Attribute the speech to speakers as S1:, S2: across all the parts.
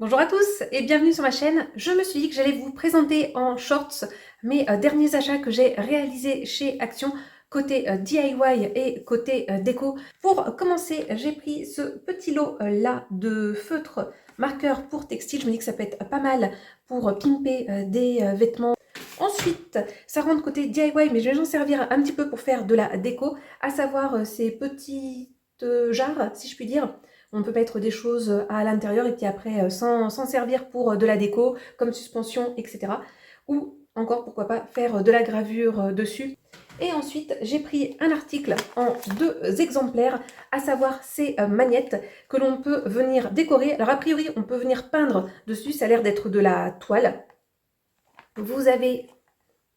S1: Bonjour à tous et bienvenue sur ma chaîne. Je me suis dit que j'allais vous présenter en shorts mes derniers achats que j'ai réalisés chez Action côté DIY et côté déco. Pour commencer, j'ai pris ce petit lot là de feutres marqueurs pour textile. Je me dis que ça peut être pas mal pour pimper des vêtements. Ensuite, ça rentre côté DIY, mais je vais en servir un petit peu pour faire de la déco, à savoir ces petites jarres, si je puis dire. On peut mettre des choses à l'intérieur et puis après s'en servir pour de la déco, comme suspension, etc. Ou encore, pourquoi pas, faire de la gravure dessus. Et ensuite, j'ai pris un article en 2 exemplaires, à savoir ces magnettes que l'on peut venir décorer. Alors a priori, on peut venir peindre dessus, ça a l'air d'être de la toile. Vous avez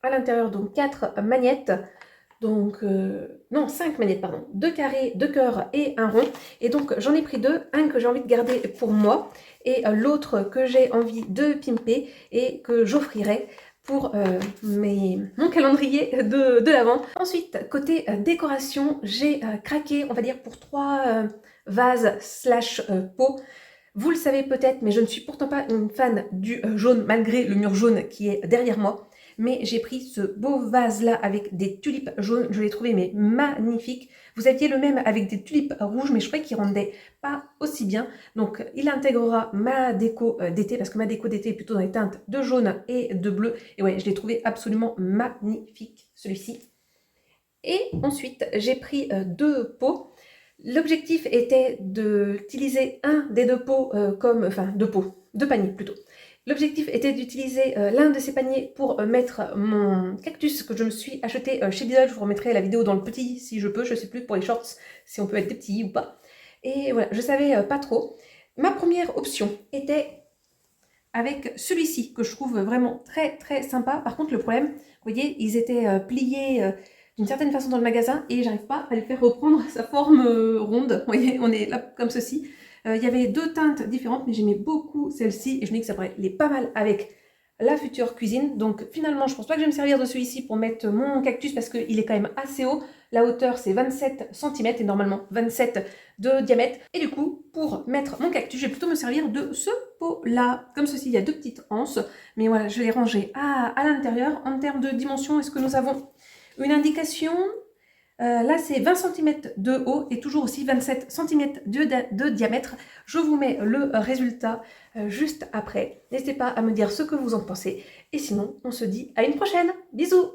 S1: à l'intérieur donc 4 magnettes. Donc, non, 5 magnettes, pardon. 2 carrés, 2 cœurs et un rond. Et donc, j'en ai pris 2. Un que j'ai envie de garder pour moi et l'autre que j'ai envie de pimper et que j'offrirai pour mon calendrier de l'Avent. Ensuite, côté décoration, j'ai craqué, on va dire, pour 3 vases slash pots. Vous le savez peut-être, mais je ne suis pourtant pas une fan du jaune, malgré le mur jaune qui est derrière moi. Mais j'ai pris ce beau vase-là avec des tulipes jaunes. Je l'ai trouvé mais magnifique. Vous aviez le même avec des tulipes rouges, mais je trouvais qu'il rendait pas aussi bien. Donc, il intégrera ma déco d'été, parce que ma déco d'été est plutôt dans les teintes de jaune et de bleu. Et ouais, je l'ai trouvé absolument magnifique, celui-ci. Et ensuite, j'ai pris 2 pots. L'objectif était d'utiliser un des 2 pots enfin 2 paniers plutôt. L'objectif était d'utiliser l'un de ces paniers pour mettre mon cactus que je me suis acheté chez Lidl. Je vous remettrai la vidéo dans le petit si je peux, je sais plus pour les shorts si on peut mettre des petits ou pas. Et voilà, je savais pas trop. Ma première option était avec celui-ci que je trouve vraiment très très sympa. Par contre le problème, vous voyez, ils étaient pliés d'une certaine façon dans le magasin et j'arrive pas à les faire reprendre sa forme ronde. Vous voyez, on est là comme ceci. Il y avait 2 teintes différentes, mais j'aimais beaucoup celle-ci et je me dis que ça pourrait aller pas mal avec la future cuisine. Donc finalement, je pense pas que je vais me servir de celui-ci pour mettre mon cactus parce qu'il est quand même assez haut. La hauteur, c'est 27 cm et normalement 27 de diamètre. Et du coup, pour mettre mon cactus, je vais plutôt me servir de ce pot-là. Comme ceci, il y a 2 petites anses. Mais voilà, je vais les ranger à l'intérieur. En termes de dimension, est-ce que nous avons une indication? Là, c'est 20 cm de haut et toujours aussi 27 cm de diamètre. Je vous mets le résultat juste après. N'hésitez pas à me dire ce que vous en pensez. Et sinon, on se dit à une prochaine. Bisous!